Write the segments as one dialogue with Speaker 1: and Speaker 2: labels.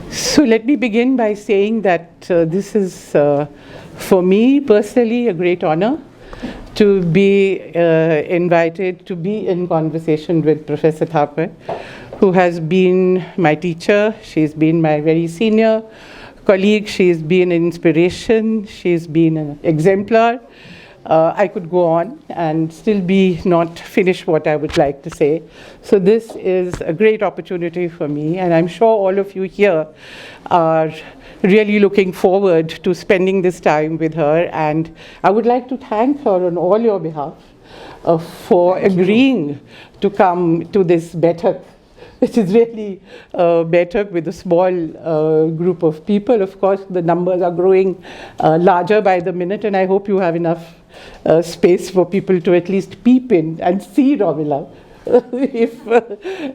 Speaker 1: So let me begin by saying that this is, for me personally, a great honor to be invited to be in conversation with Professor Thapar, who has been my teacher. She's been my very senior colleague. She's been an inspiration. She's been an exemplar. I could go on and still be not finish what I would like to say. So this is a great opportunity for me, and I'm sure all of you here are really looking forward to spending this time with her. And I would like to thank her on all your behalf for agreeing to come to this Baitak, which is really Baitak with a small group of people. Of course, the numbers are growing larger by the minute, and I hope you have enough space for people to at least peep in and see Romila,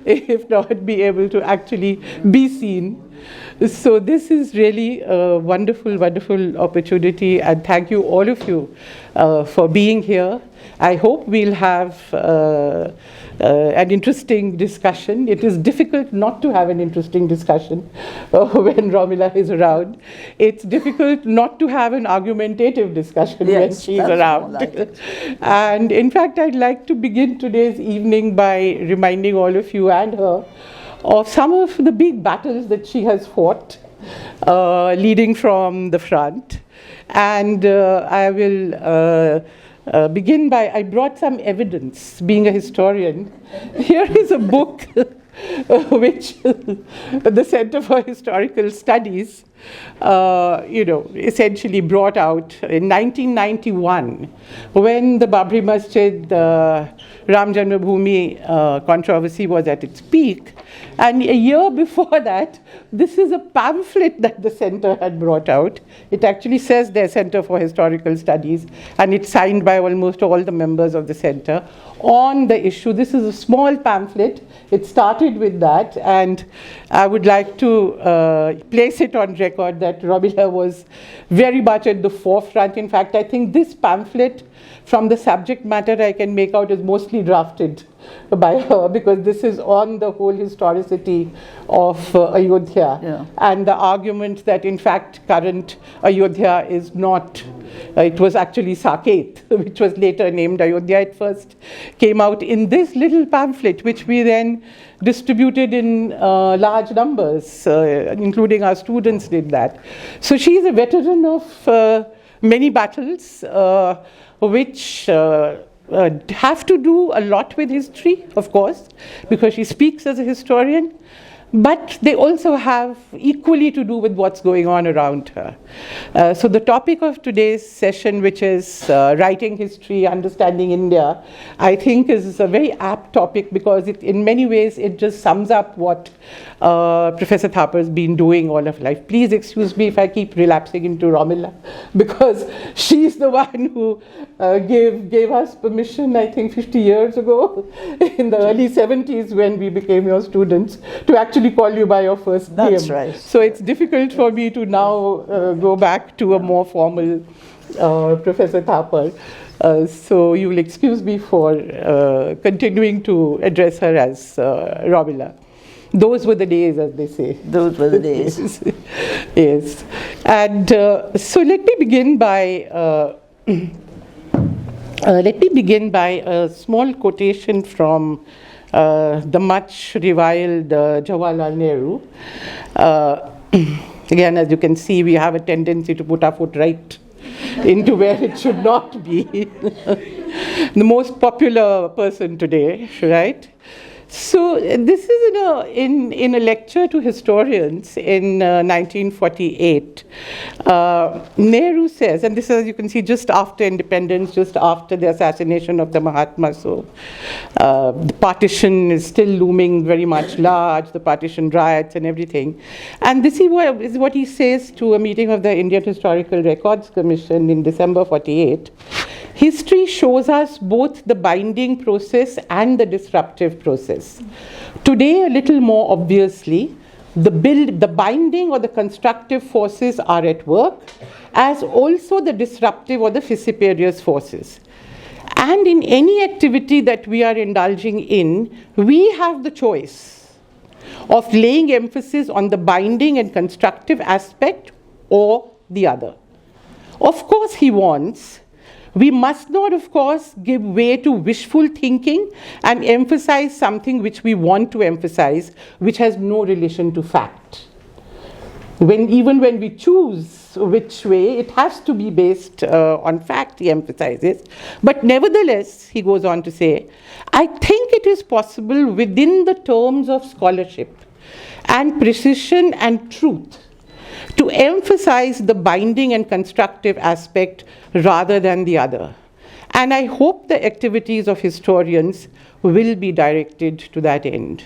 Speaker 1: if not be able to actually be seen. So this is really a wonderful, wonderful opportunity, and thank you, all of you, for being here. I hope we'll have an interesting discussion. It is difficult not to have an interesting discussion when Romila is around. It's difficult not to have an argumentative discussion when she's around. Like and in fact, I'd like to begin today's evening by reminding all of you and her of some of the big battles that she has fought, leading from the front. And I will begin by, I brought some evidence, being a historian. Here is a book which the Center for Historical Studies, essentially brought out in 1991, when the Babri Masjid, Ram Janmabhumi controversy was at its peak. And a year before that, this is a pamphlet that the center had brought out. It actually says their Center for Historical Studies, and it's signed by almost all the members of the center on the issue. This is a small pamphlet. It started with that, and I would like to place it on record that Romila was very much at the forefront. In fact, I think this pamphlet, from the subject matter I can make out, is mostly drafted by her, because this is on the whole historicity of Ayodhya, and the argument that in fact current Ayodhya is not, it was actually Saket, which was later named Ayodhya. It first came out in this little pamphlet, which we then distributed in large numbers, including our students did that. So she is a veteran of many battles, which have to do a lot with history, of course, because she speaks as a historian, but they also have equally to do with what's going on around her. So the topic of today's session, which is writing history, understanding India, I think is a very apt topic, because in many ways it just sums up what Professor Thapar has been doing all of life. Please excuse me if I keep relapsing into Romila, because she's the one who gave us permission, I think 50 years ago, in the early 70s when we became your students, to actually call you by your first name.
Speaker 2: That's right.
Speaker 1: So it's difficult for me to now go back to a more formal Professor Thapar. So you will excuse me for continuing to address her as Romila. Those were the days, as they say.
Speaker 2: Those were the days.
Speaker 1: Yes. And so let me begin by a small quotation from the much reviled Jawaharlal Nehru. Again, as you can see, we have a tendency to put our foot right into where it should not be. The most popular person today, right? So this is in a lecture to historians in 1948. Nehru says, and this is, as you can see, just after independence, just after the assassination of the Mahatma. So the partition is still looming very much large, the partition riots and everything. And this is what he says to a meeting of the Indian Historical Records Commission in December 48. History shows us both the binding process and the disruptive process. Today, a little more obviously, the binding or the constructive forces are at work, as also the disruptive or the vociferous forces. And in any activity that we are indulging in, we have the choice of laying emphasis on the binding and constructive aspect or the other. Of course, he wants, we must not, of course, give way to wishful thinking and emphasize something which we want to emphasize, which has no relation to fact. Even when we choose which way, it has to be based on fact, he emphasizes. But nevertheless, he goes on to say, I think it is possible within the terms of scholarship and precision and truth to emphasize the binding and constructive aspect rather than the other. And I hope the activities of historians will be directed to that end.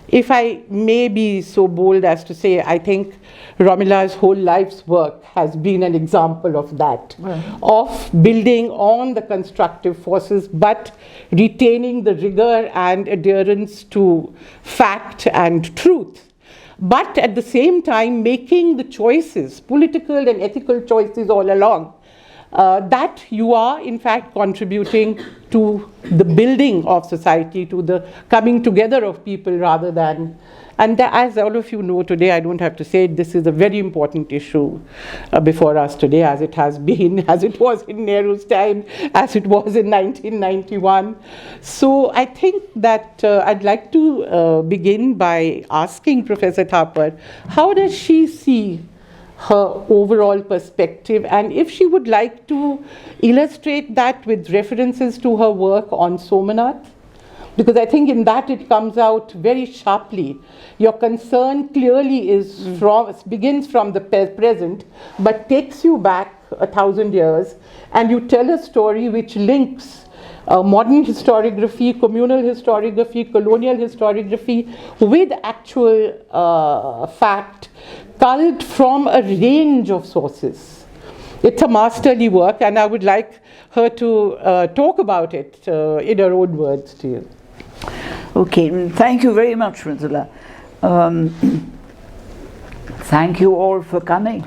Speaker 1: If I may be so bold as to say, I think Romila's whole life's work has been an example of that, of building on the constructive forces, but retaining the rigor and adherence to fact and truth. But at the same time, making the choices, political and ethical choices all along, that you are in fact contributing to the building of society, to the coming together of people rather than, and as all of you know today, I don't have to say it, this is a very important issue before us today, as it has been, as it was in Nehru's time, as it was in 1991. So I think that I'd like to begin by asking Professor Thapar, how does she see her overall perspective, and if she would like to illustrate that with references to her work on Somnath, because I think in that it comes out very sharply. Your concern clearly is begins from the present, but takes you back 1,000 years, and you tell a story which links modern historiography, communal historiography, colonial historiography with actual fact, culled from a range of sources. It's a masterly work, and I would like her to talk about it in her own words to you.
Speaker 2: Okay, thank you very much, Mridula. Thank you all for coming.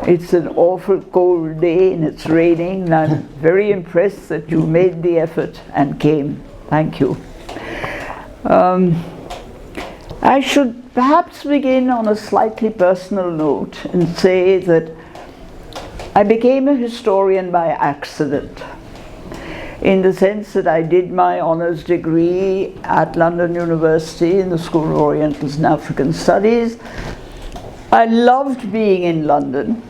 Speaker 2: It's an awful cold day and it's raining, and I'm very impressed that you made the effort and came. Thank you. I should perhaps begin on a slightly personal note and say that I became a historian by accident, in the sense that I did my honours degree at London University in the School of Oriental and African Studies. I loved being in London.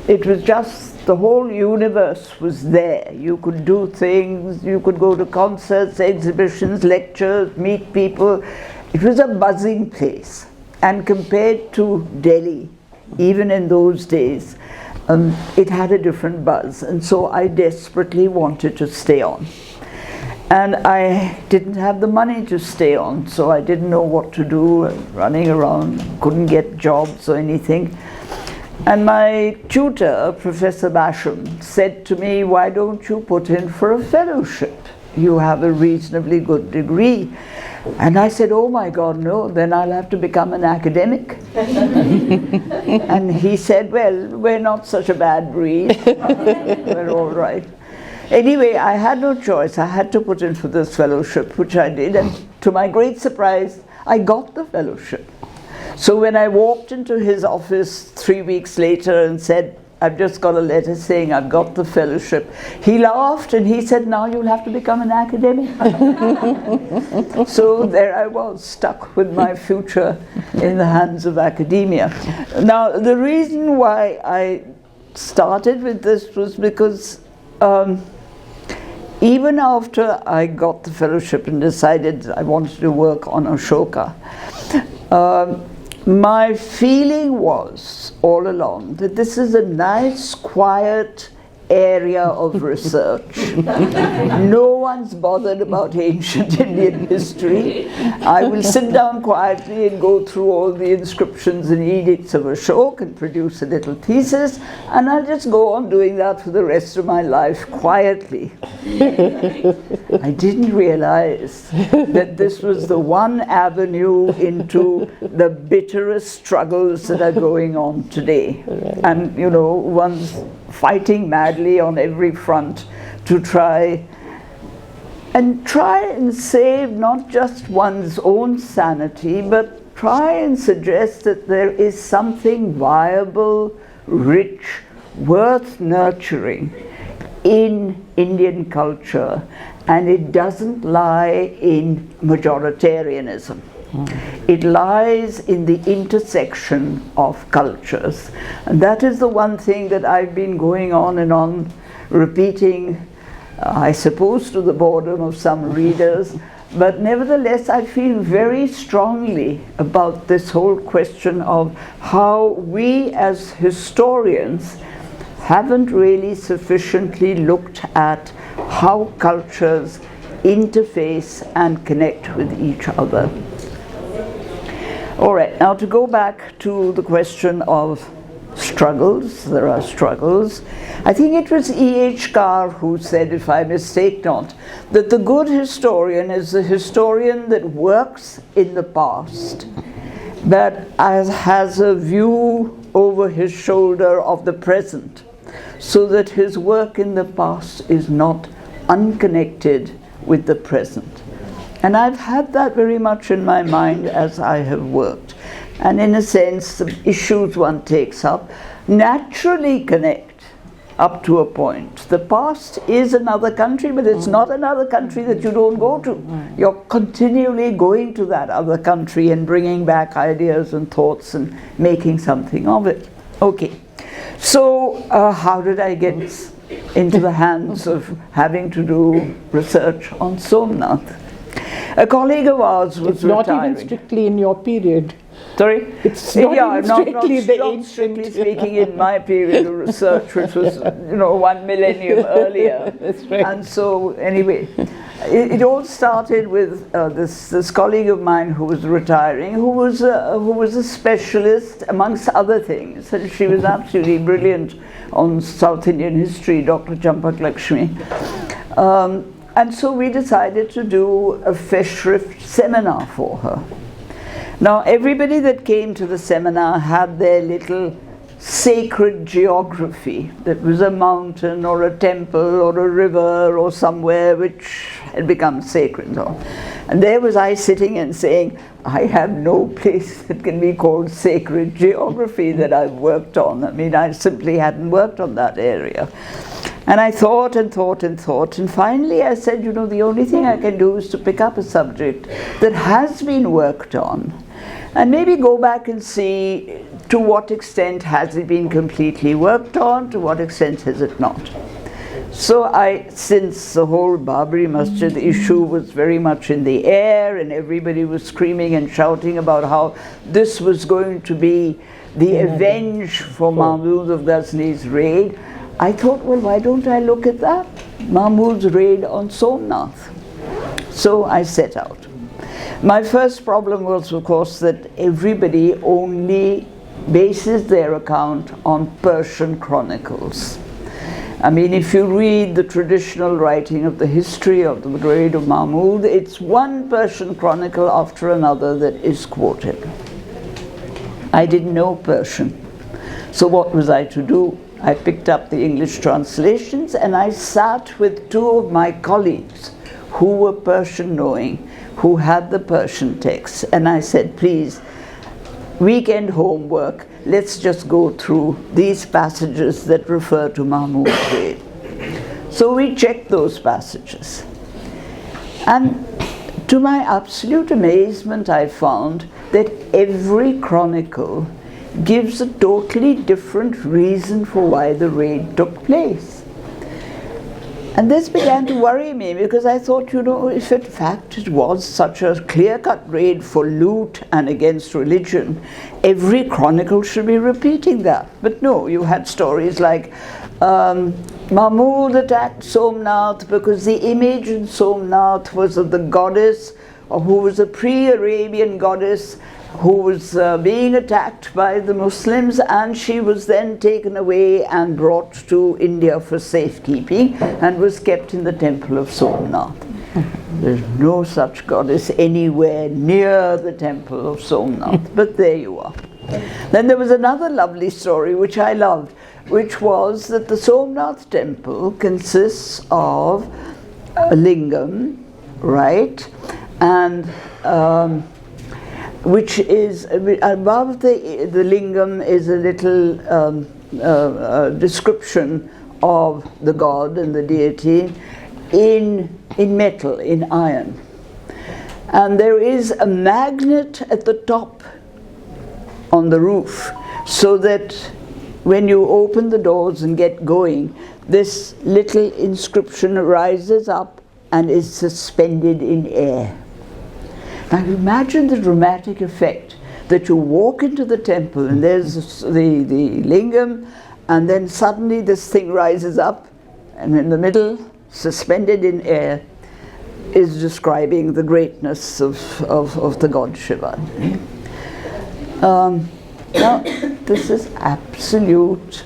Speaker 2: It was just, the whole universe was there. You could do things, you could go to concerts, exhibitions, lectures, meet people. It was a buzzing place. And compared to Delhi, even in those days, it had a different buzz. And so I desperately wanted to stay on. And I didn't have the money to stay on, so I didn't know what to do, running around, couldn't get jobs or anything. And my tutor, Professor Basham, said to me, why don't you put in for a fellowship? You have a reasonably good degree. And I said, oh my God, no, then I'll have to become an academic. And he said, well, we're not such a bad breed. We're all right. Anyway, I had no choice. I had to put in for this fellowship, which I did, and to my great surprise, I got the fellowship. So when I walked into his office 3 weeks later and said, I've just got a letter saying I've got the fellowship, he laughed and he said, now you'll have to become an academic. So there I was, stuck with my future in the hands of academia. Now, the reason why I started with this was because even after I got the fellowship and decided I wanted to work on Ashoka, my feeling was all along that this is a nice, quiet area of research. No one's bothered about ancient Indian history. I will sit down quietly and go through all the inscriptions and edicts of Ashoka and produce a little thesis, and I'll just go on doing that for the rest of my life quietly. I didn't realize that this was the one avenue into the bitterest struggles that are going on today. And, you know, one's fighting madly on every front to try and save not just one's own sanity, but try and suggest that there is something viable, rich, worth nurturing in Indian culture, and it doesn't lie in majoritarianism. It lies in the intersection of cultures. And that is the one thing that I've been going on and on repeating, I suppose to the boredom of some readers, but nevertheless I feel very strongly about this whole question of how we as historians haven't really sufficiently looked at how cultures interface and connect with each other. All right, now to go back to the question of struggles, there are struggles. I think it was E.H. Carr who said, if I mistake not, that the good historian is the historian that works in the past, but has a view over his shoulder of the present, so that his work in the past is not unconnected with the present. And I've had that very much in my mind as I have worked. And in a sense, the issues one takes up naturally connect up to a point. The past is another country, but it's not another country that you don't go to. You're continually going to that other country and bringing back ideas and thoughts and making something of it. Okay, so how did I get into the hands of having to do research on Somnath? A colleague of ours was
Speaker 1: not
Speaker 2: retiring.
Speaker 1: even strictly in your period.
Speaker 2: Sorry?
Speaker 1: It's not even strictly the
Speaker 2: not
Speaker 1: ancient.
Speaker 2: strictly speaking in my period of research, which was, 1 millennium earlier.
Speaker 1: That's right.
Speaker 2: And so, anyway, it all started with this colleague of mine who was retiring, who was a specialist amongst other things, and she was absolutely brilliant on South Indian history, Dr. Champak Lakshmi. And so we decided to do a Festschrift seminar for her. Now, everybody that came to the seminar had their little sacred geography. That was a mountain or a temple or a river or somewhere which had become sacred. And there was I sitting and saying, I have no place that can be called sacred geography that I've worked on. I mean, I simply hadn't worked on that area. And I thought and thought and thought, and finally I said, the only thing I can do is to pick up a subject that has been worked on, and maybe go back and see to what extent has it been completely worked on, to what extent has it not. So since the whole Babri Masjid issue was very much in the air, and everybody was screaming and shouting about how this was going to be the revenge for Mahmud of Ghaznī's raid, I thought, well, why don't I look at that? Mahmud's raid on Somnath. So I set out. My first problem was, of course, that everybody only bases their account on Persian chronicles. I mean, if you read the traditional writing of the history of the raid of Mahmud, it's one Persian chronicle after another that is quoted. I didn't know Persian. So what was I to do? I picked up the English translations and I sat with two of my colleagues who were Persian knowing, who had the Persian texts, and I said, please, weekend homework, let's just go through these passages that refer to Mahmud's raid. So we checked those passages. And to my absolute amazement, I found that every chronicle gives a totally different reason for why the raid took place. And this began to worry me, because I thought, if in fact it was such a clear-cut raid for loot and against religion, every chronicle should be repeating that. But no, you had stories like Mahmud attacked Somnath because the image in Somnath was of the goddess, who was a pre-Arabian goddess, who was being attacked by the Muslims, and she was then taken away and brought to India for safekeeping and was kept in the temple of Somnath. There's no such goddess anywhere near the temple of Somnath, but there you are. Then there was another lovely story which I loved, which was that the Somnath temple consists of a lingam, right, and which is above the lingam is a little description of the god and the deity in metal, in iron. And there is a magnet at the top on the roof, so that when you open the doors and get going, this little inscription rises up and is suspended in air. Now imagine the dramatic effect that you walk into the temple and there's the lingam, and then suddenly this thing rises up, and in the middle, suspended in air, is describing the greatness of the god Shiva. Now, this is absolute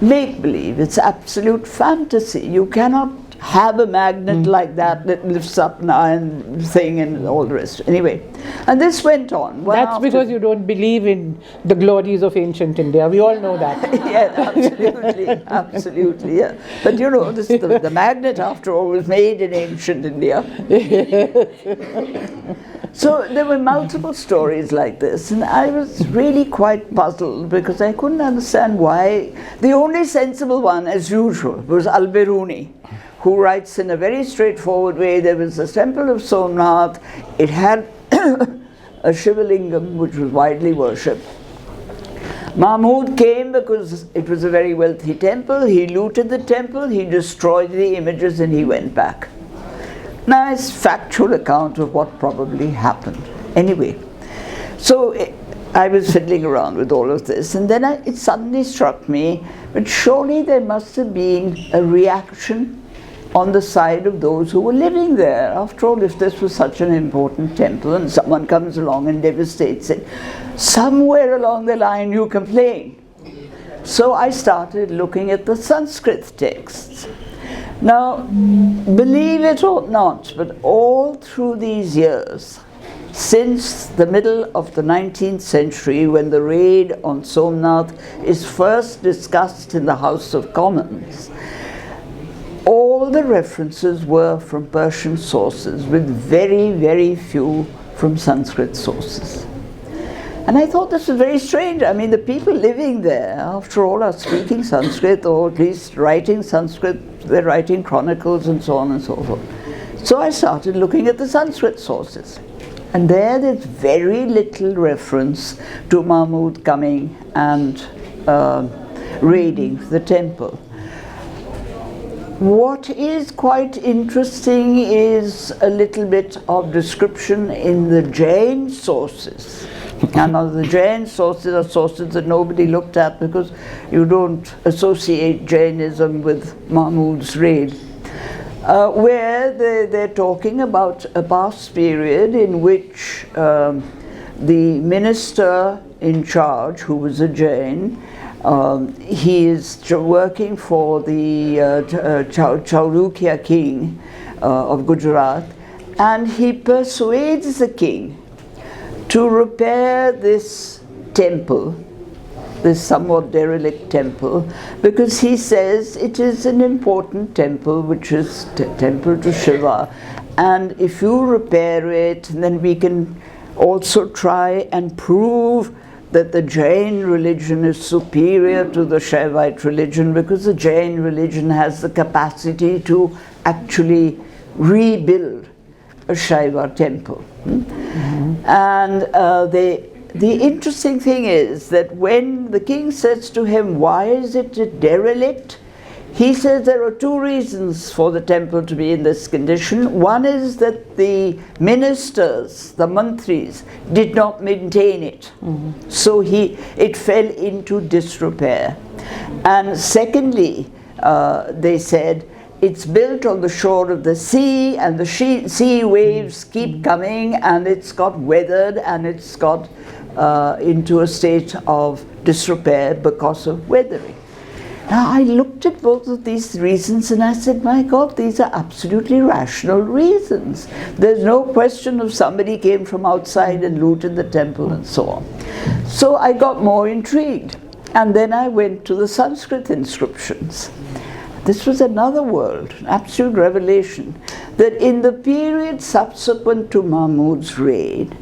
Speaker 2: make-believe, it's absolute fantasy. You cannot have a magnet like that lifts up an iron thing and all the rest. Anyway, and this went on.
Speaker 1: That's because you don't believe in the glories of ancient India. We all know that.
Speaker 2: Yeah, absolutely, absolutely, yeah. But you know, the magnet, after all, was made in ancient India. So there were multiple stories like this, and I was really quite puzzled because I couldn't understand why. The only sensible one, as usual, was Al-Biruni, who writes in a very straightforward way. There was a temple of Somnath. It had a Shivalingam which was widely worshipped. Mahmud came because it was a very wealthy temple. He looted the temple, he destroyed the images, and he went back. Nice factual account of what probably happened. Anyway, so I was fiddling around with all of this, and then it suddenly struck me, but surely there must have been a reaction on the side of those who were living there. After all, if this was such an important temple and someone comes along and devastates it, somewhere along the line you complain. So I started looking at the Sanskrit texts. Now, believe it or not, but all through these years, since the middle of the 19th century, when the raid on Somnath is first discussed in the House of Commons, all the references were from Persian sources, with very, very few from Sanskrit sources. And I thought this was very strange. I mean, the people living there, after all, are speaking Sanskrit, or at least writing Sanskrit. They're writing chronicles and so on and so forth. So I started looking at the Sanskrit sources. And there's very little reference to Mahmud coming and raiding the temple. What is quite interesting is a little bit of description in the Jain sources. And the Jain sources are sources that nobody looked at because you don't associate Jainism with Mahmud's raid, where they're talking about a past period in which the minister in charge, who was a Jain, he is working for the Chalukya king of Gujarat, and he persuades the king to repair this temple, this somewhat derelict temple, because he says it is an important temple, which is temple to Shiva, and if you repair it, then we can also try and prove that the Jain religion is superior to the Shaivite religion, because the Jain religion has the capacity to actually rebuild a Shaiva temple. And the interesting thing is that when the king says to him, why is it a derelict? He says there are two reasons for the temple to be in this condition. One is that the ministers, the mantris, did not maintain it. So it fell into disrepair. And secondly, they said, it's built on the shore of the sea, and the sea waves keep coming, and it's got weathered, and it's got into a state of disrepair because of weathering. Now I looked at both of these reasons and I said, my God, these are absolutely rational reasons. There's no question of somebody came from outside and looted the temple and so on. So I got more intrigued, and then I went to the Sanskrit inscriptions. This was another world, an absolute revelation, that in the period subsequent to Mahmud's raid,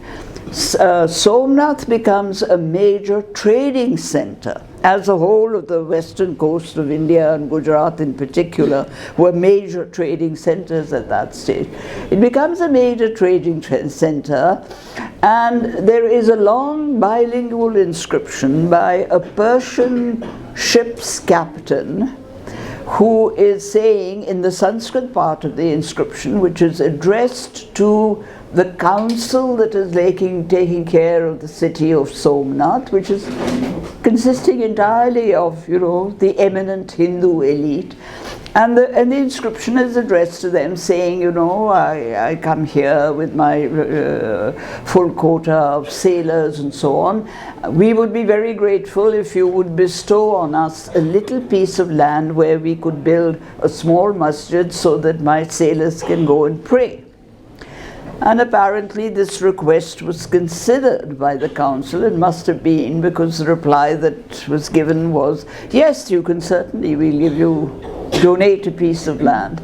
Speaker 2: Somnath becomes a major trading center, as the whole of the western coast of India and Gujarat in particular were major trading centers at that stage. It becomes a major trading center, and there is a long bilingual inscription by a Persian ship's captain who is saying in the Sanskrit part of the inscription, which is addressed to the council that is taking care of the city of Somnath, which is consisting entirely of, the eminent Hindu elite. And the inscription is addressed to them saying, I come here with my full quota of sailors and so on. We would be very grateful if you would bestow on us a little piece of land where we could build a small masjid so that my sailors can go and pray. And apparently this request was considered by the council. It must have been, because the reply that was given was, yes, you can certainly, donate a piece of land.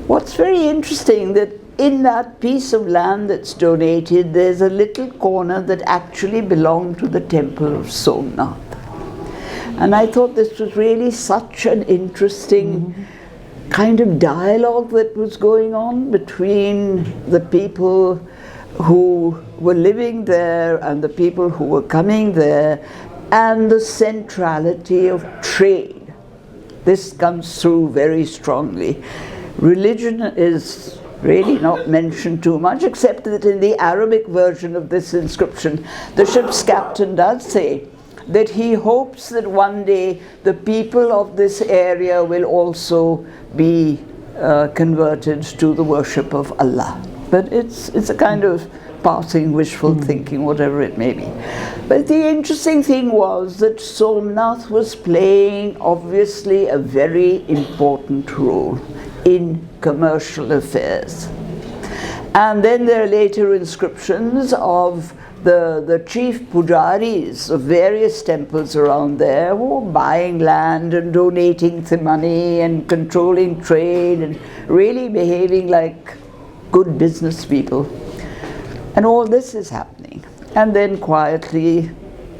Speaker 2: What's very interesting, that in that piece of land that's donated, there's a little corner that actually belonged to the temple of Somnath. And I thought this was really such an interesting kind of dialogue that was going on between the people who were living there and the people who were coming there, and the centrality of trade. This comes through very strongly. Religion is really not mentioned too much, except that in the Arabic version of this inscription, the ship's captain does say that he hopes that one day the people of this area will also be converted to the worship of Allah. But it's a kind of passing wishful thinking, whatever it may be. But the interesting thing was that Somnath was playing obviously a very important role in commercial affairs. And then there are later inscriptions of the chief pujaris of various temples around there who were buying land and donating the money and controlling trade and really behaving like good business people. And all this is happening. And then quietly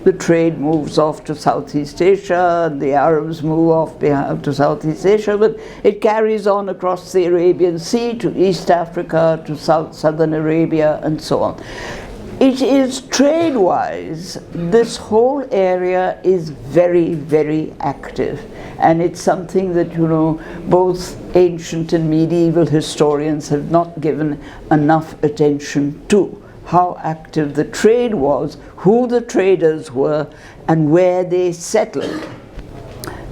Speaker 2: the trade moves off to Southeast Asia, and the Arabs move off to Southeast Asia, but it carries on across the Arabian Sea to East Africa, to southern Arabia, and so on. It is trade-wise, this whole area is very, very active. And it's something that, both ancient and medieval historians have not given enough attention to. How active the trade was, who the traders were, and where they settled.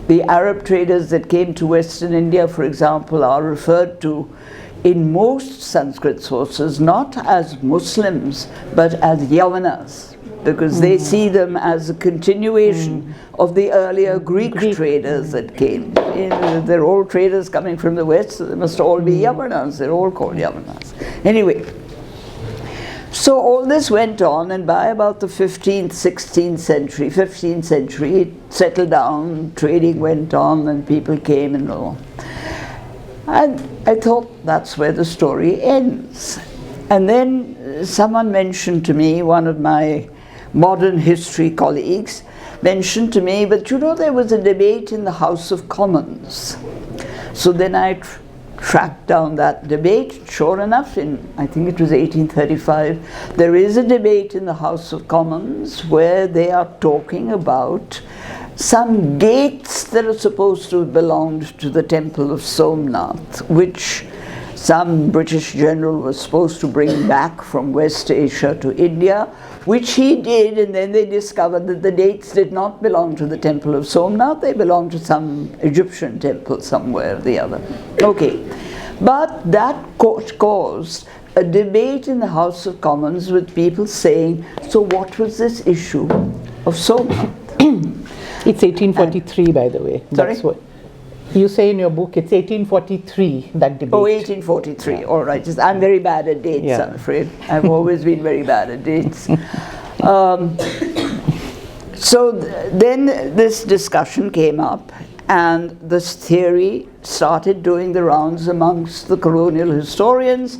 Speaker 2: The Arab traders that came to Western India, for example, are referred to in most Sanskrit sources not as Muslims but as Yavanas, because they see them as a continuation of the earlier Greek traders that came. They're all traders coming from the West, so they must all be Yavanas. They're all called Yavanas. Anyway, so all this went on, and by about the 15th century, it settled down, trading went on, and people came and all. And I thought that's where the story ends. And then someone mentioned to me, one of my modern history colleagues mentioned to me, but there was a debate in the House of Commons. So then I tracked down that debate. Sure enough, I think it was 1835, there is a debate in the House of Commons where they are talking about some gates that are supposed to have belonged to the temple of Somnath, which some British general was supposed to bring back from West Asia to India, which he did, and then they discovered that the gates did not belong to the temple of Somnath, they belonged to some Egyptian temple somewhere or the other. Okay, but that caused a debate in the House of Commons with people saying, so what was this issue of Somnath?
Speaker 1: It's 1843, by the way.
Speaker 2: Sorry?
Speaker 1: That's what you say in your book. It's 1843, that debate.
Speaker 2: Oh, 1843. All right. I'm very bad at dates, I'm afraid. I've always been very bad at dates. Then this discussion came up, and this theory started doing the rounds amongst the colonial historians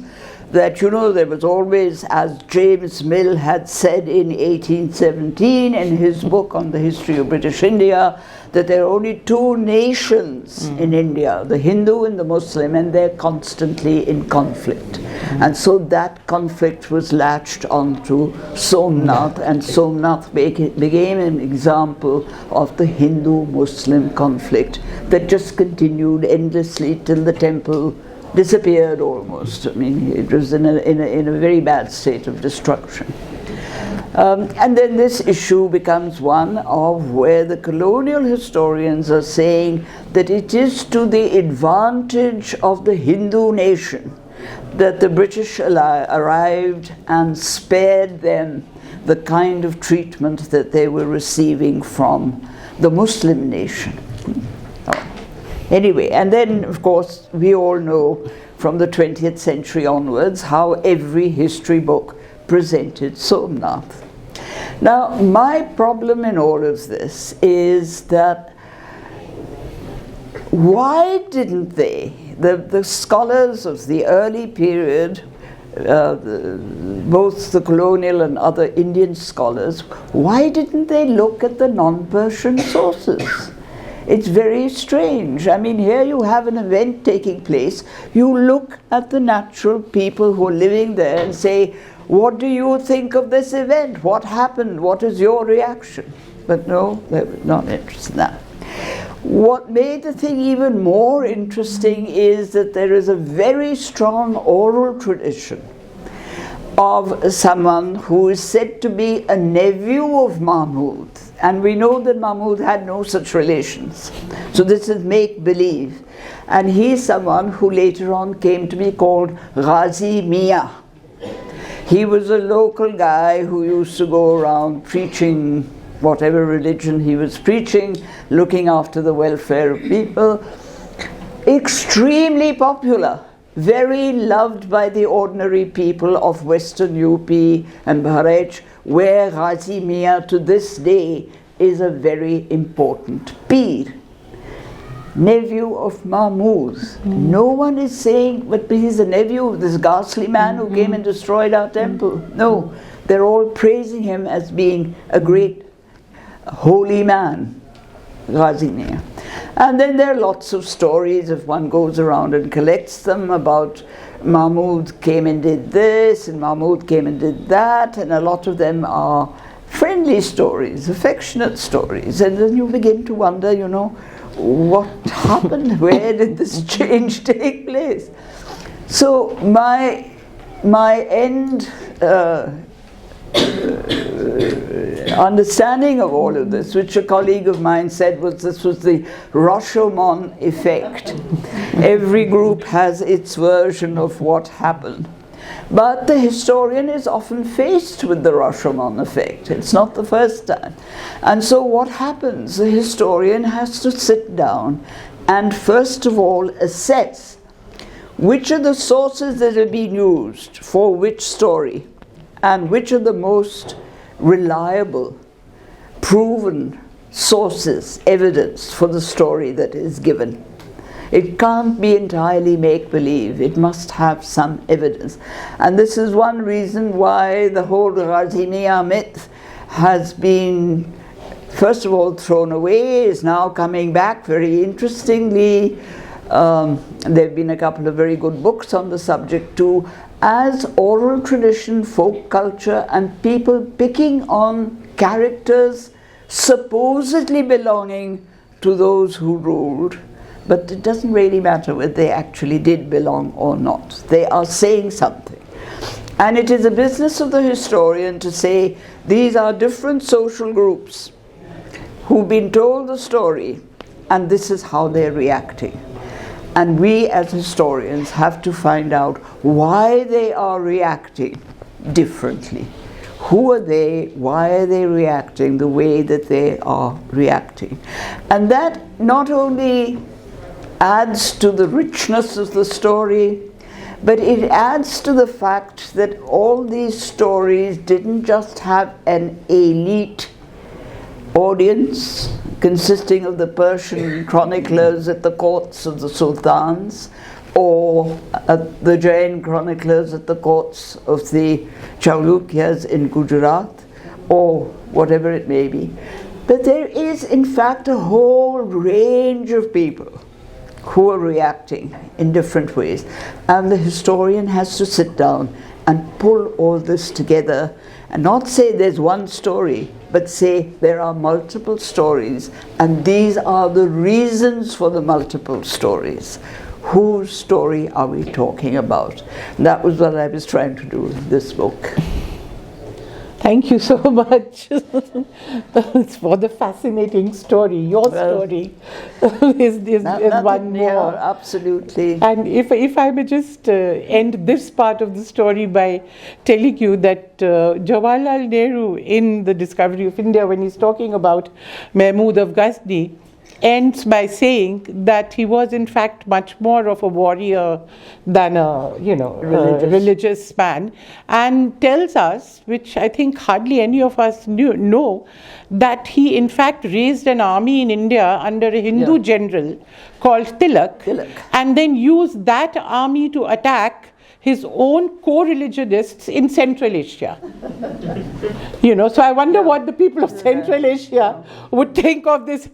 Speaker 2: that, you know, there was always, as James Mill had said in 1817 in his book on the history of British India, that there are only two nations in India, the Hindu and the Muslim, and they're constantly in conflict. And so that conflict was latched onto Somnath, and Somnath became an example of the Hindu-Muslim conflict that just continued endlessly till the temple disappeared almost. I mean, it was in a very bad state of destruction. And then this issue becomes one of where the colonial historians are saying that it is to the advantage of the Hindu nation that the British arrived and spared them the kind of treatment that they were receiving from the Muslim nation. Anyway, and then of course we all know from the 20th century onwards how every history book presented Somnath. Now, my problem in all of this is that why didn't they, the scholars of the early period, both the colonial and other Indian scholars, why didn't they look at the non-Persian sources? It's very strange. I mean, here you have an event taking place. You look at the natural people who are living there and say, what do you think of this event? What happened? What is your reaction? But no, they were not interested in that. What made the thing even more interesting is that there is a very strong oral tradition of someone who is said to be a nephew of Mahmud. And we know that Mahmud had no such relations. So this is make-believe. And he's someone who later on came to be called Ghazi Miah. He was a local guy who used to go around preaching whatever religion he was preaching, looking after the welfare of people. Extremely popular, very loved by the ordinary people of Western UP and Bharej, where Ghazi Miah to this day is a very important Peer, nephew of Mahmud. No one is saying, but he's a nephew of this ghastly man who came and destroyed our temple. No, they're all praising him as being a great holy man, Ghazi Miah. And then there are lots of stories, if one goes around and collects them, about Mahmud came and did this, and Mahmud came and did that, and a lot of them are friendly stories, affectionate stories. And then you begin to wonder, you know, what happened? Where did this change take place? So my end understanding of all of this, which a colleague of mine said was this was the Rashomon effect. Every group has its version of what happened. But the historian is often faced with the Rashomon effect. It's not the first time. And so what happens? The historian has to sit down and first of all assess which are the sources that have been used for which story, and which are the most reliable, proven sources, evidence for the story that is given. It can't be entirely make-believe. It must have some evidence. And this is one reason why the whole Ghazi Miah myth has been, first of all, thrown away, is now coming back very interestingly. There have been a couple of very good books on the subject too, as oral tradition, folk culture, and people picking on characters supposedly belonging to those who ruled. But it doesn't really matter whether they actually did belong or not. They are saying something. And it is a business of the historian to say, these are different social groups who've been told the story, and this is how they're reacting. And we as historians have to find out why they are reacting differently. Who are they? Why are they reacting the way that they are reacting? And that not only adds to the richness of the story, but it adds to the fact that all these stories didn't just have an elite audience consisting of the Persian chroniclers at the courts of the sultans, or the Jain chroniclers at the courts of the Chalukyas in Gujarat, or whatever it may be. But there is, in fact, a whole range of people who are reacting in different ways. And the historian has to sit down and pull all this together and not say there's one story, but say there are multiple stories, and these are the reasons for the multiple stories. Whose story are we talking about? And that was what I was trying to do in this book.
Speaker 1: Thank you so much for the fascinating story. Your story is one more.
Speaker 2: Absolutely.
Speaker 1: And if I may just end this part of the story by telling you that Jawaharlal Nehru, in The Discovery of India, when he's talking about Mahmud of Ghazni, ends by saying that he was in fact much more of a warrior than a religious man, and tells us, which I think hardly any of us know, that he in fact raised an army in India under a Hindu general called Tilak, and then used that army to attack his own co-religionists in Central Asia. So I wonder what the people of Central Asia would think of this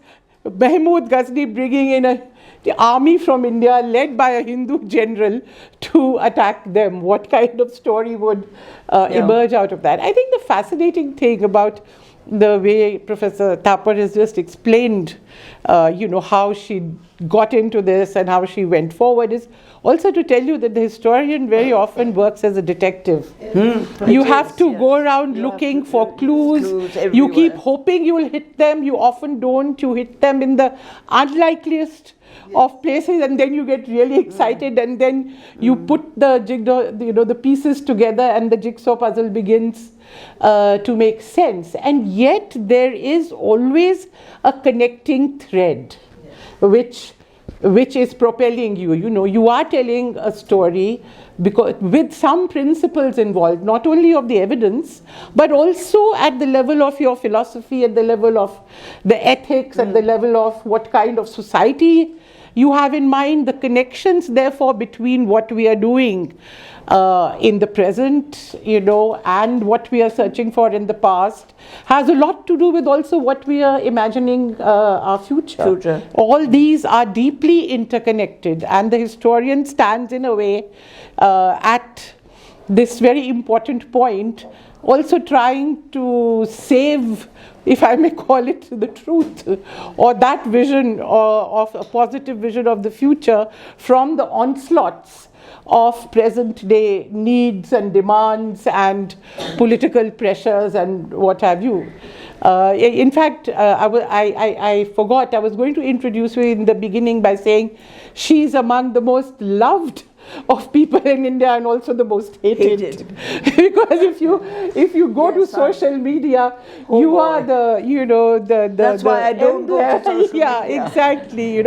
Speaker 1: Mahmud Ghazni bringing in the army from India led by a Hindu general to attack them. What kind of story would emerge out of that? I think the fascinating thing about the way Professor Thapar has just explained, how she got into this and how she went forward, is also to tell you that the historian very often works as a detective. You have to go around looking for clues. You keep hoping you will hit them. You often don't. You hit them in the unlikeliest of places, and then you get really excited, and then you put the pieces together, and the jigsaw puzzle begins to make sense. And yet there is always a connecting thread, which is propelling you. You are telling a story because with some principles involved, not only of the evidence, but also at the level of your philosophy, at the level of the ethics, at the level of what kind of society you have in mind. The connections, therefore, between what we are doing in the present, and what we are searching for in the past, has a lot to do with also what we are imagining our future. All these are deeply interconnected, and the historian stands in a way at this very important point, also trying to save, if I may call it, the truth, or that vision of a positive vision of the future from the onslaughts of present day needs and demands and political pressures and what have you. In fact, I forgot, I was going to introduce you in the beginning by saying she's among the most loved of people in India, and also the most hated. Because if you go to social media, you are the
Speaker 2: that's why I don't go to social media.
Speaker 1: Exactly.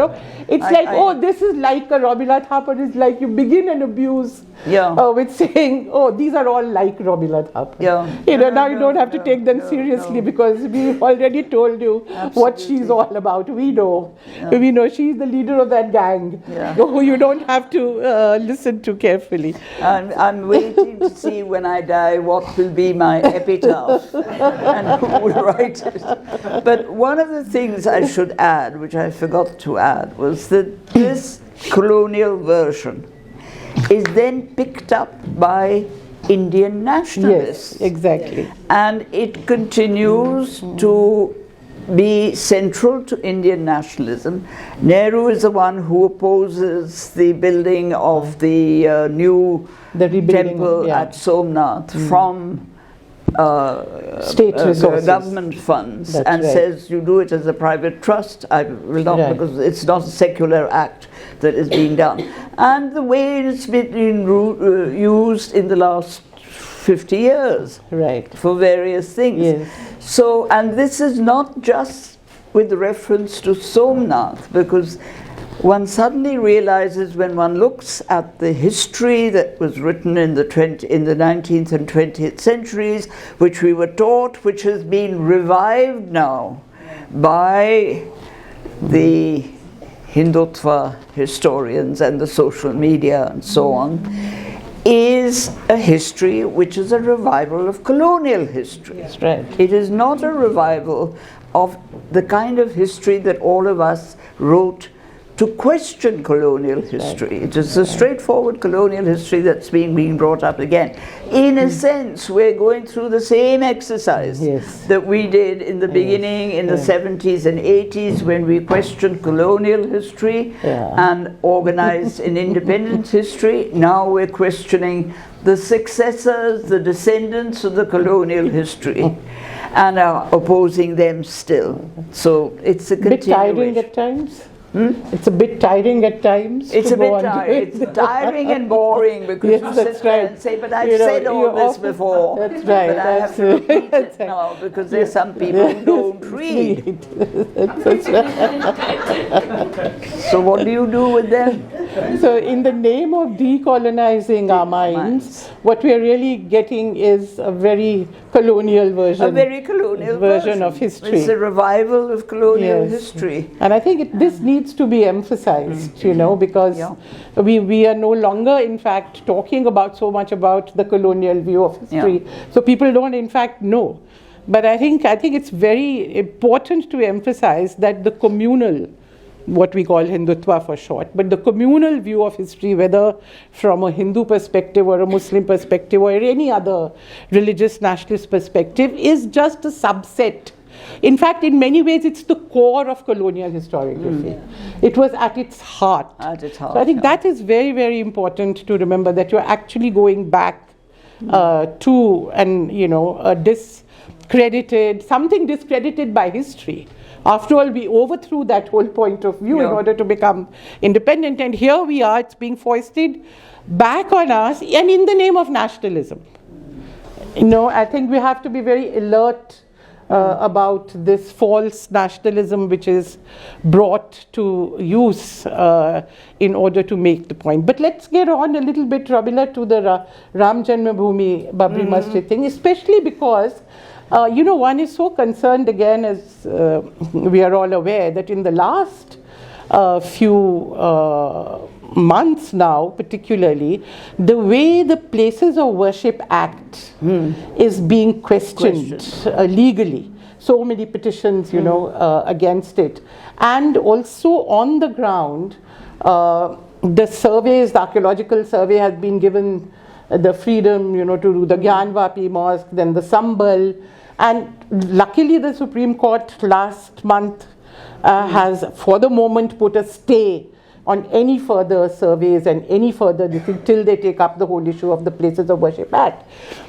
Speaker 1: It's this is like a Romila Thapar, is like you begin an abuse with saying, these are all like Romila Thapar. Now you don't have to take them seriously because we already told you what she's all about. We know she's the leader of that gang who you don't have to listen to carefully.
Speaker 2: I'm waiting to see when I die what will be my epitaph and who will write it. But one of the things I should add, which I forgot to add, was that this colonial version is then picked up by Indian nationalists.
Speaker 1: Yes, exactly.
Speaker 2: And it continues to be central to Indian nationalism. Nehru is the one who opposes the building of the new temple at Somnath from
Speaker 1: state resources,
Speaker 2: government funds. That's says you do it as a private trust. I will not, because it's not a secular act that is being done. And the way it's been used in the last 50 years for various things. So, and this is not just with reference to Somnath, because one suddenly realizes when one looks at the history that was written in the 19th and 20th centuries, which we were taught, which has been revived now by the Hindutva historians and the social media and so on, is a history which is a revival of colonial history.
Speaker 1: That's right.
Speaker 2: It is not a revival of the kind of history that all of us wrote to question colonial history. It is a straightforward colonial history that's being brought up again. In a sense, we're going through the same exercise that we did in the beginning, in the 70s and 80s, when we questioned colonial history and organized an independent history. Now we're questioning the successors, the descendants of the colonial history, and are opposing them still. So it's a continuation.
Speaker 1: Bit tiring at times? It's a bit tiring at times.
Speaker 2: It's a bit tiring. It's tiring and boring because you sit there and say, but I've said all this before.
Speaker 1: That's right.
Speaker 2: But I have to repeat it now because there's some people who don't read. So what do you do with them?
Speaker 1: So in the name of decolonizing our minds, what we are really getting is a very colonial version.
Speaker 2: A very colonial version
Speaker 1: of history.
Speaker 2: It's a revival of colonial history.
Speaker 1: And I think this needs to be emphasized, you know, because we are no longer, in fact, talking about so much about the colonial view of history. So people don't, in fact, know. But I think it's very important to emphasize that the communal, what we call Hindutva for short, but the communal view of history, whether from a Hindu perspective or a Muslim perspective or any other religious nationalist perspective, is just a subset. In fact, in many ways, it's the core of colonial historiography. It was at its heart. So I think that is very, very important to remember, that you're actually going back to, and you know, something discredited by history. After all, we overthrew that whole point of view in order to become independent, and here we are, it's being foisted back on us, and in the name of nationalism. You know, I think we have to be very alert about this false nationalism which is brought to use in order to make the point. But let's get on a little bit, Romila, to the Ram Janmabhumi Babri Masjid thing, especially because you know, one is so concerned, again, as we are all aware, that in the last few months now, particularly, the way the Places of Worship Act is being questioned legally. So many petitions, you know, against it. And also on the ground, the surveys, the archaeological survey has been given the freedom, you know, to do the Gyanvapi Mosque, then the Sambal. And luckily the Supreme Court last month has, for the moment, put a stay on any further surveys and any further till they take up the whole issue of the Places of Worship Act.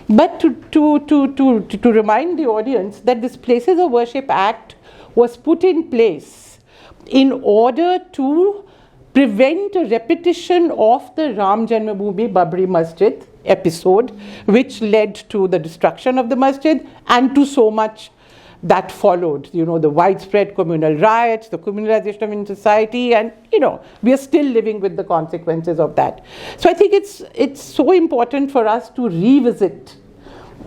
Speaker 1: But to remind the audience that this Places of Worship Act was put in place in order to prevent a repetition of the Ram Janmabhoomi Babri Masjid episode, which led to the destruction of the masjid and to so much that followed, you know, the widespread communal riots, the communalization of society, and, you know, we are still living with the consequences of that. So I think it's so important for us to revisit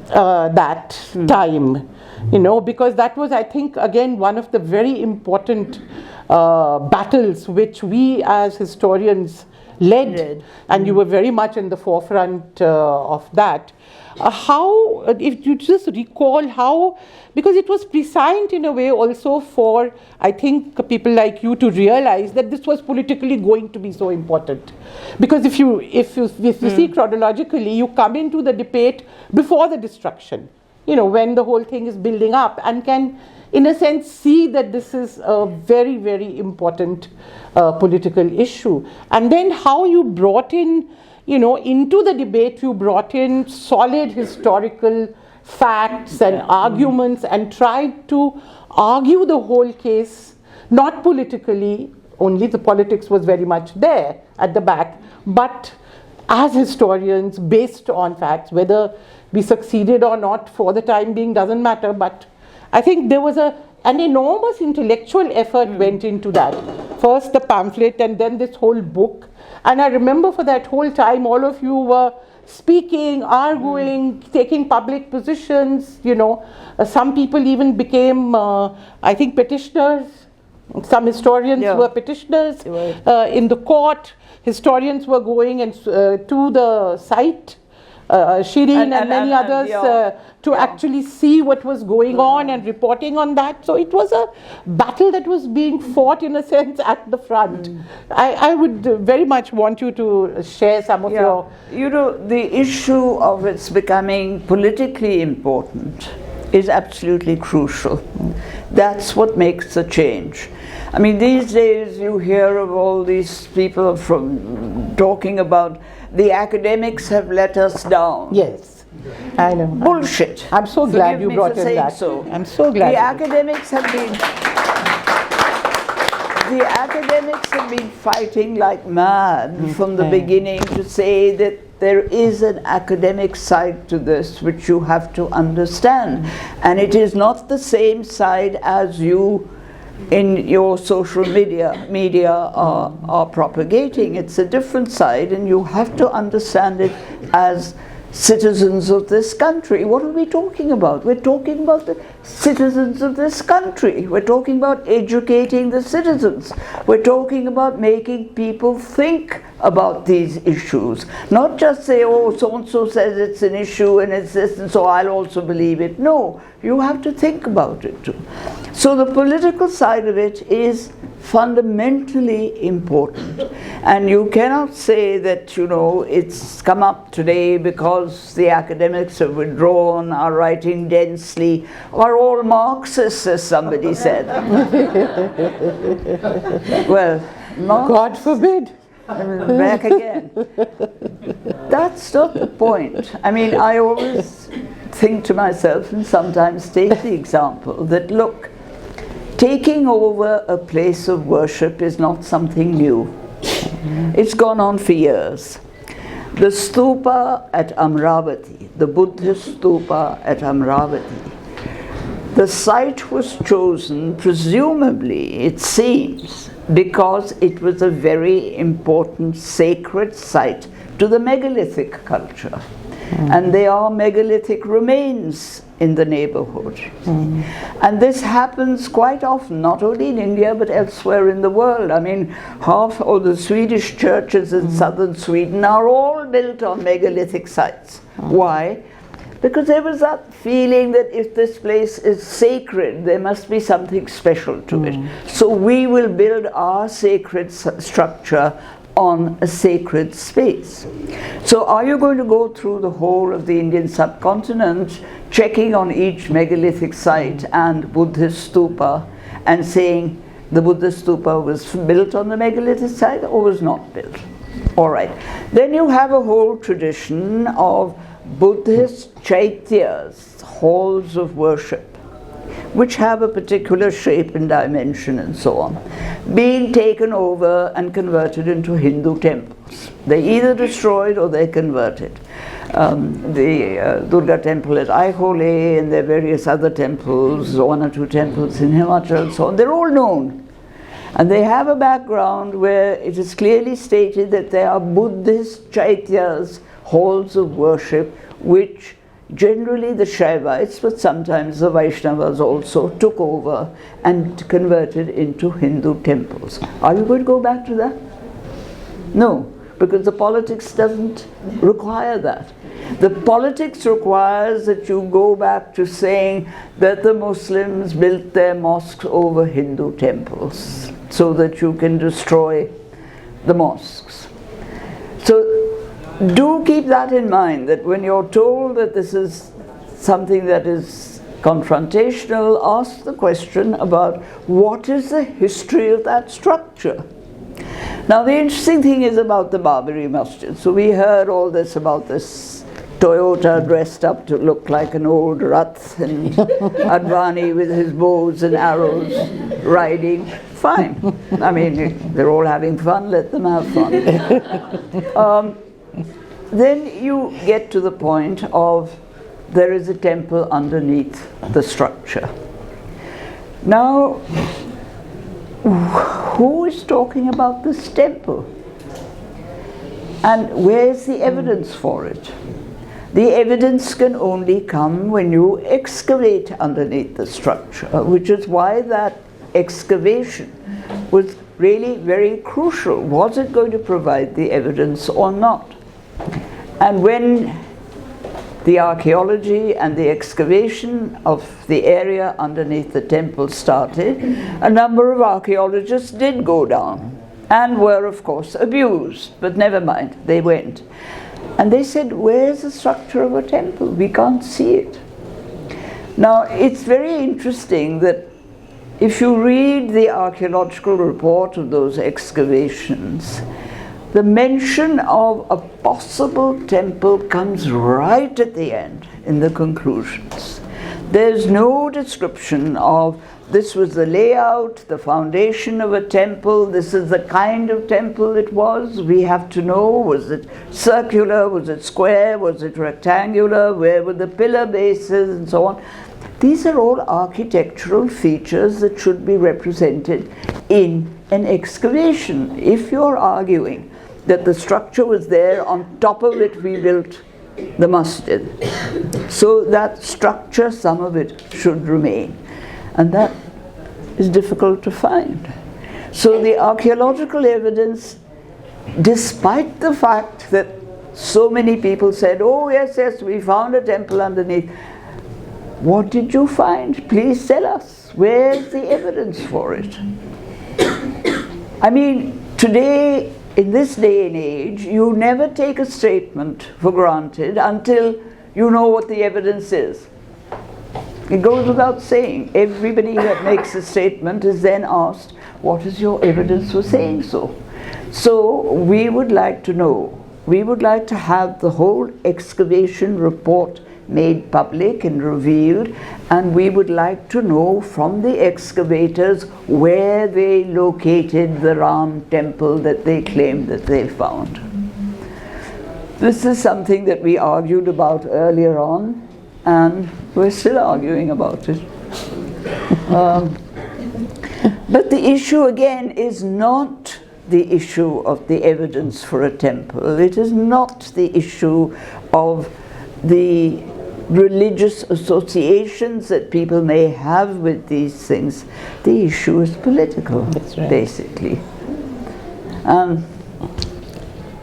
Speaker 1: that time, you know, because that was, I think, again, one of the very important battles which we as historians led, and you were very much in the forefront of that. How, if you just recall how, because it was prescient in a way also for, I think, people like you to realize that this was politically going to be so important. Because if you see chronologically, you come into the debate before the destruction, you know, when the whole thing is building up, and can, in a sense, see that this is a very, very important political issue. And then how you brought in, you know, into the debate, you brought in solid historical facts and arguments and tried to argue the whole case, not politically, only the politics was very much there at the back, but as historians based on facts. Whether we succeeded or not for the time being doesn't matter, but I think there was an enormous intellectual effort went into that. First the pamphlet and then this whole book. And I remember for that whole time, all of you were speaking, arguing, taking public positions, you know. Some people even became, I think, petitioners Some historians
Speaker 2: Yeah.
Speaker 1: were petitioners
Speaker 2: Right.
Speaker 1: in the court. Historians were going and to the site, Shireen and many others, to actually see what was going on and reporting on that. So it was a battle that was being fought, in a sense, at the front. I would very much want you to share some of your...
Speaker 2: You know, the issue of its becoming politically important is absolutely crucial. That's what makes a change. I mean, these days you hear of all these people from talking about the academics have let us down.
Speaker 1: Yes, I know.
Speaker 2: Bullshit.
Speaker 1: I'm so glad
Speaker 2: Forgive
Speaker 1: you
Speaker 2: me
Speaker 1: brought
Speaker 2: for
Speaker 1: in
Speaker 2: saying
Speaker 1: that.
Speaker 2: so.
Speaker 1: I'm so glad.
Speaker 2: The academics have been fighting like mad from the beginning to say that there is an academic side to this which you have to understand, and it is not the same side as you in your social media are propagating. It's a different side, and you have to understand it as citizens of this country. What are we talking about? We're talking about the citizens of this country. We're talking about educating the citizens. We're talking about making people think about these issues. Not just say, oh, so-and-so says it's an issue and it's this, and so I'll also believe it. No, you have to think about it too. So the political side of it is fundamentally important, and you cannot say that, you know, it's come up today because the academics have withdrawn, are writing densely, are all Marxists, as somebody said. Well,
Speaker 1: God forbid.
Speaker 2: Back again. That's not the point. I mean, I always think to myself, and sometimes take the example, that look, taking over a place of worship is not something new. It's gone on for years. The stupa at Amravati, the Buddhist stupa at Amravati, the site was chosen, presumably, it seems, because it was a very important sacred site to the megalithic culture. And there are megalithic remains in the neighborhood. And this happens quite often, not only in India but elsewhere in the world. I mean, half of the Swedish churches in southern Sweden are all built on megalithic sites. Why? Because there was that feeling that if this place is sacred, there must be something special to it. So we will build our sacred structure on a sacred space. So are you going to go through the whole of the Indian subcontinent, checking on each megalithic site and Buddhist stupa, and saying the Buddhist stupa was built on the megalithic site or was not built? All right. Then you have a whole tradition of Buddhist chaityas, halls of worship, which have a particular shape and dimension and so on, being taken over and converted into Hindu temples. They're either destroyed or they're converted. The Durga temple at Aihole and there are various other temples, one or two temples in Himachal and so on, they're all known. And they have a background where it is clearly stated that they are Buddhist chaityas, halls of worship, which generally the Shaivites, but sometimes the Vaishnavas also, took over and converted into Hindu temples. Are you going to go back to that? No, because the politics doesn't require that. The politics requires that you go back to saying that the Muslims built their mosques over Hindu temples so that you can destroy the mosques. So do keep that in mind, that when you're told that this is something that is confrontational, ask the question about what is the history of that structure. Now the interesting thing is about the Babri Masjid. So we heard all this about this Toyota dressed up to look like an old Rath and Advani with his bows and arrows riding. Fine. I mean, they're all having fun, let them have fun. Then you get to the point of there is a temple underneath the structure. Now, who is talking about this temple? And where's the evidence for it? The evidence can only come when you excavate underneath the structure, which is why that excavation was really very crucial. Was it going to provide the evidence or not? And when the archaeology and the excavation of the area underneath the temple started, a number of archaeologists did go down and were, of course, abused, but never mind, they went. And they said, where's the structure of a temple? We can't see it. Now, it's very interesting that if you read the archaeological report of those excavations, the mention of a possible temple comes right at the end in the conclusions. There's no description of this was the layout, the foundation of a temple, this is the kind of temple it was. We have to know, was it circular, was it square, was it rectangular, where were the pillar bases, and so on. These are all architectural features that should be represented in an excavation. If you're arguing that the structure was there, on top of it we built the masjid, so that structure, some of it, should remain. And that is difficult to find. So the archaeological evidence, despite the fact that so many people said, oh yes, yes, we found a temple underneath, what did you find? Please tell us. Where's the evidence for it? I mean, today, in this day and age, you never take a statement for granted until you know what the evidence is. It goes without saying. Everybody that makes a statement is then asked, what is your evidence for saying so? So we would like to know, we would like to have the whole excavation report made public and revealed, and we would like to know from the excavators where they located the Ram temple that they claimed that they found. This is something that we argued about earlier on, and we're still arguing about it. But the issue again is not the issue of the evidence for a temple. It is not the issue of the religious associations that people may have with these things. The issue is political,
Speaker 1: That's right.
Speaker 2: basically.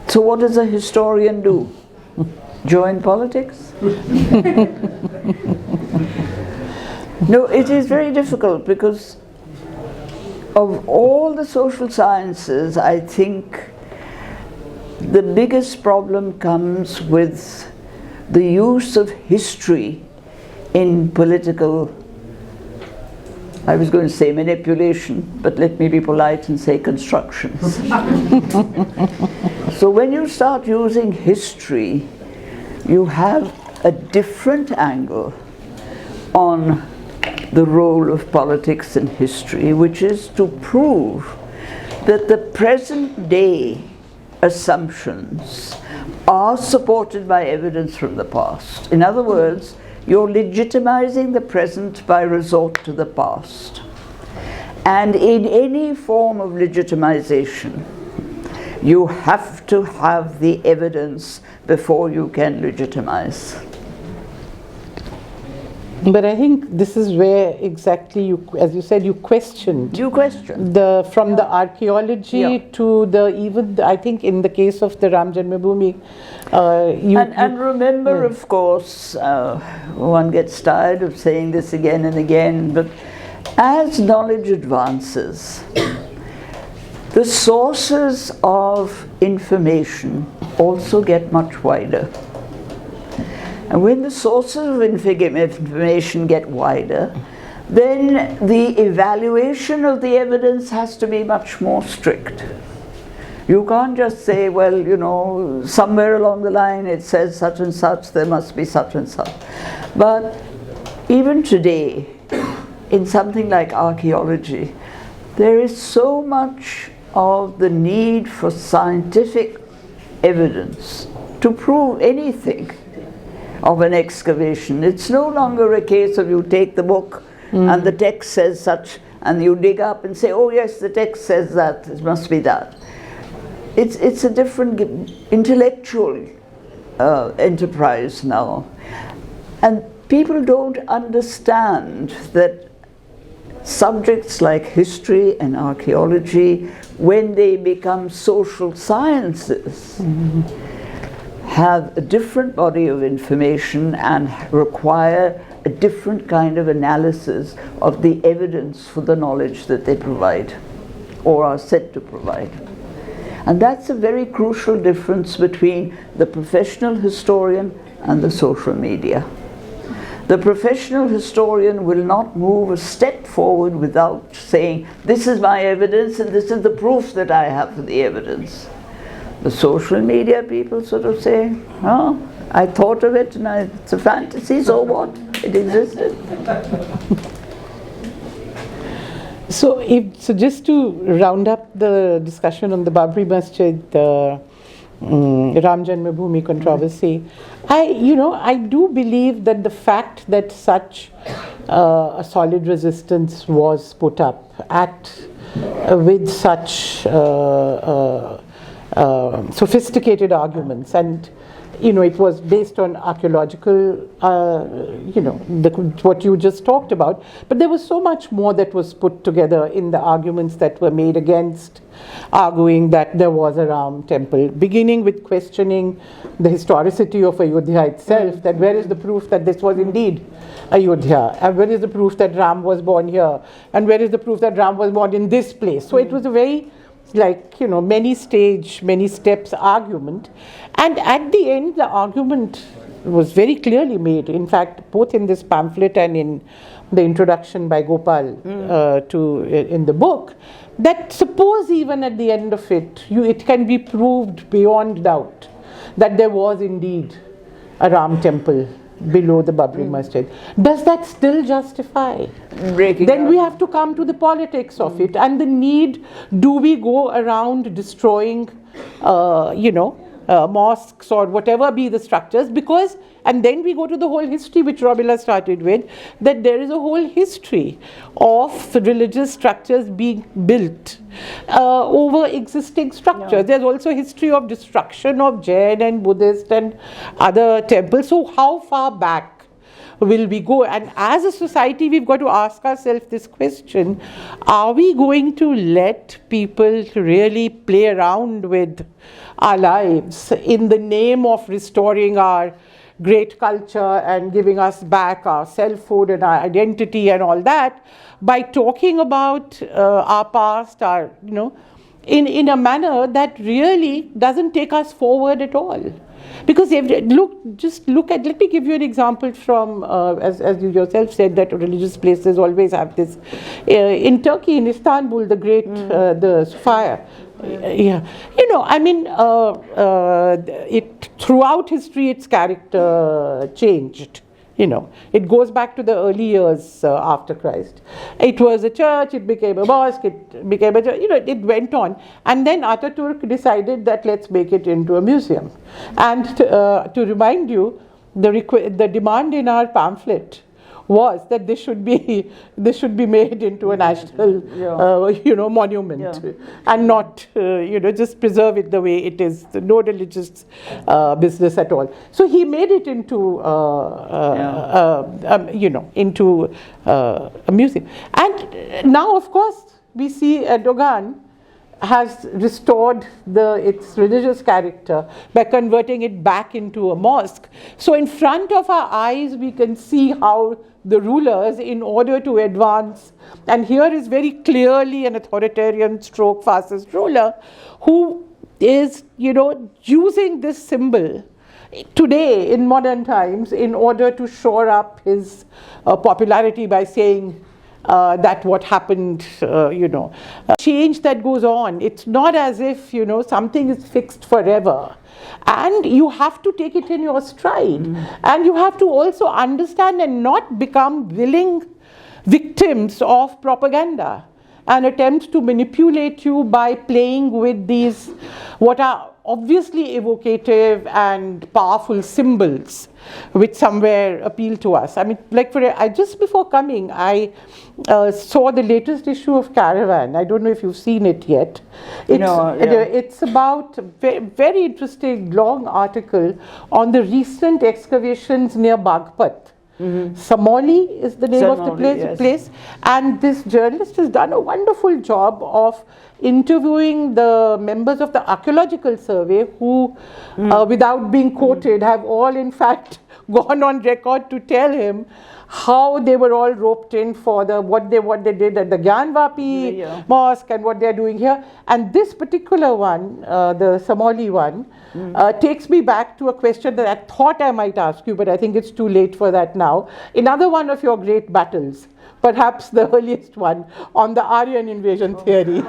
Speaker 2: So what does a historian do? Join politics? No, it is very difficult because of all the social sciences, I think the biggest problem comes with the use of history in political, I was going to say manipulation, but let me be polite and say constructions. So when you start using history, you have a different angle on the role of politics in history, which is to prove that the present day assumptions are supported by evidence from the past. In other words, you're legitimizing the present by resort to the past. And in any form of legitimization, you have to have the evidence before you can legitimize.
Speaker 1: But I think this is where exactly you, as you said, you questioned.
Speaker 2: You question.
Speaker 1: From the archaeology to even, I think in the case of the Ram Janmabhoomi,
Speaker 2: and remember, of course, one gets tired of saying this again and again, but as knowledge advances, the sources of information also get much wider. And when the sources of information get wider, then the evaluation of the evidence has to be much more strict. You can't just say, well, you know, somewhere along the line it says such and such, there must be such and such. But even today, in something like archaeology, there is so much of the need for scientific evidence to prove anything of an excavation. It's no longer a case of you take the book and the text says such, and you dig up and say, oh yes, the text says that, it must be that. It's a different intellectual enterprise now. And people don't understand that subjects like history and archaeology, when they become social sciences, have a different body of information and require a different kind of analysis of the evidence for the knowledge that they provide or are said to provide. And that's a very crucial difference between the professional historian and the social media. The professional historian will not move a step forward without saying, this is my evidence and this is the proof that I have for the evidence. The social media people sort of say, oh, I thought of it and it's a fantasy, so what? It existed.
Speaker 1: So just to round up the discussion on the Babri Masjid, Ram Janmabhumi controversy, I do believe that the fact that such a solid resistance was put up with such sophisticated arguments, and it was based on archaeological, what you just talked about, but there was so much more that was put together in the arguments that were made against arguing that there was a Ram temple, beginning with questioning the historicity of Ayodhya itself, that where is the proof that this was indeed Ayodhya, and where is the proof that Ram was born here, and where is the proof that Ram was born in this place. So it was a very many steps argument, and at the end the argument was very clearly made, in fact both in this pamphlet and in the introduction by Gopal in the book, that suppose even at the end of it can be proved beyond doubt that there was indeed a Ram temple below the Babri Masjid. Does that still justify? Then we have to come to the politics of it and the need. Do we go around destroying, mosques or whatever be the structures? And then we go to the whole history which Romila started with, that there is a whole history of religious structures being built over existing structures. Yeah. There's also a history of destruction of Jain and Buddhist and other temples. So how far back will we go? And as a society, we've got to ask ourselves this question: are we going to let people really play around with our lives in the name of restoring our great culture and giving us back our selfhood and our identity and all that, by talking about our past, in a manner that really doesn't take us forward at all? Because let me give you an example from, as you yourself said, that religious places always have this. In Turkey, in Istanbul, the great, the fire. Throughout history, its character changed. It goes back to the early years after Christ. It was a church, it became a mosque, it became a church, it went on. And then Ataturk decided that let's make it into a museum. And to remind you, the demand in our pamphlet was that this should be made into a national monument, and not just preserve it the way it is, no religious business at all. So he made it into into a museum. And now of course we see Erdogan has restored its religious character by converting it back into a mosque. So in front of our eyes we can see how the rulers, in order to advance, and here is very clearly an authoritarian stroke fascist ruler who is using this symbol today in modern times in order to shore up his popularity by saying that what happened, change that goes on. It's not as if, something is fixed forever. And you have to take it in your stride. And you have to also understand and not become willing victims of propaganda and attempts to manipulate you by playing with these, what are obviously evocative and powerful symbols which somewhere appeal to us. I mean, just before coming, I saw the latest issue of Caravan. I don't know if you've seen it yet. It's about a very interesting long article on the recent excavations near Bagpat, Samoli is the name of the
Speaker 2: Samoli,
Speaker 1: place. And this journalist has done a wonderful job of interviewing the members of the archaeological survey who, without being quoted, have all in fact gone on record to tell him how they were all roped in for what they did at the Gyanvapi mosque and what they're doing here. And this particular one, the Samoli one, takes me back to a question that I thought I might ask you, but I think it's too late for that now. Another one of your great battles, perhaps the earliest one, on the Aryan invasion theory.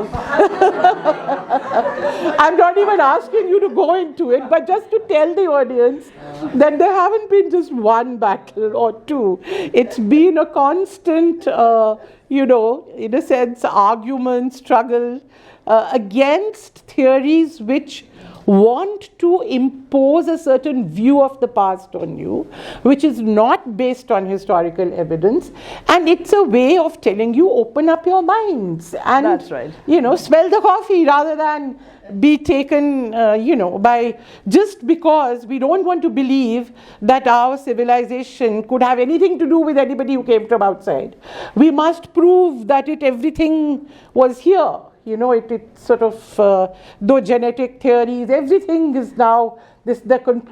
Speaker 1: I'm not even asking you to go into it, but just to tell the audience that there haven't been just one battle or two. It's been a constant, in a sense, argument, struggle against theories which want to impose a certain view of the past on you, which is not based on historical evidence, and it's a way of telling you, open up your minds and
Speaker 2: that's right.
Speaker 1: Smell the coffee rather than be taken by, just because we don't want to believe that our civilization could have anything to do with anybody who came from outside. We must prove that everything was here. It's sort of, though genetic theories, everything is now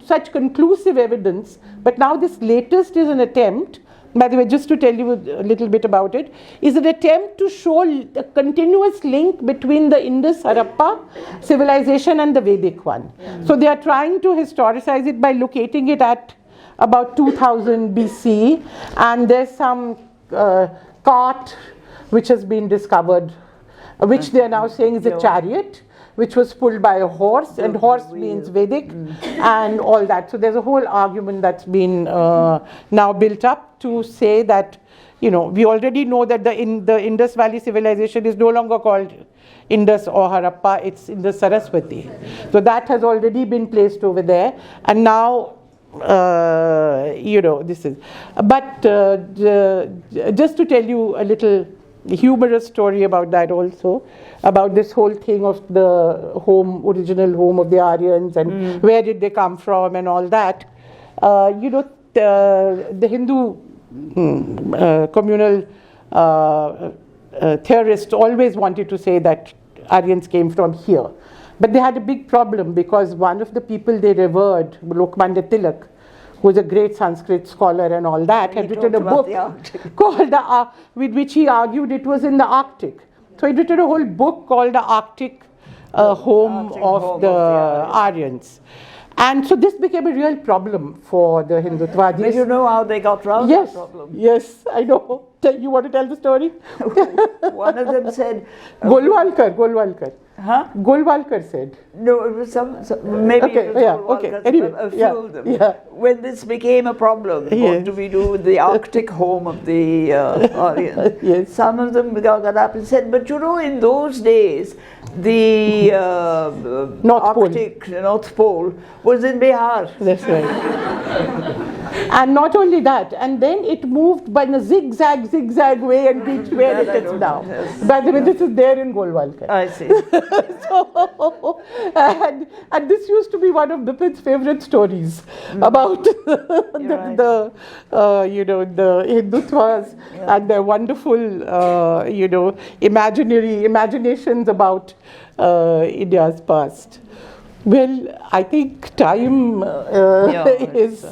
Speaker 1: such conclusive evidence. But now this latest is an attempt, by the way, just to tell you a little bit about it, is an attempt to show a continuous link between the Indus-Harappa civilization and the Vedic one. So they are trying to historicize it by locating it at about 2000 BC, and there's some cart which has been discovered, which they are now saying is a chariot, which was pulled by a horse, and horse means Vedic, and all that. So there's a whole argument that's been now built up to say that, we already know that the Indus Valley civilization is no longer called Indus or Harappa, it's Indus Saraswati. So that has already been placed over there, and now this is. But just to tell you a little humorous story about that also, about this whole thing of the original home of the Aryans and where did they come from and all that. The Hindu communal theorists always wanted to say that Aryans came from here. But they had a big problem because one of the people they revered, Lokmanya Tilak, who was a great Sanskrit scholar and all that, had written a book called with which he argued it was in the Arctic. So he written a whole book called The Arctic Home of the Aryans. And so this became a real problem for the Hindutvadis.
Speaker 2: Did you know how they got around that problem?
Speaker 1: Yes, I know. You want to tell the story?
Speaker 2: One of them said...
Speaker 1: Golwalkar.
Speaker 2: Huh?
Speaker 1: Golwalkar said.
Speaker 2: No, it was maybe it was Golwalkar,
Speaker 1: anyway,
Speaker 2: a few of them. When this became a problem, what do we do with the Arctic home of the Aryans? Some of them got up and said, but in those days, the North Pole was in Bihar.
Speaker 1: That's right. And not only that, and then it moved by a zigzag way and reached where it is now.
Speaker 2: Yes.
Speaker 1: By the way, this is there in Golwalkar.
Speaker 2: I see.
Speaker 1: So, and this used to be one of Bipin's favorite stories about the Hindutvas and their wonderful, imaginations about India's past. Well, I think time is...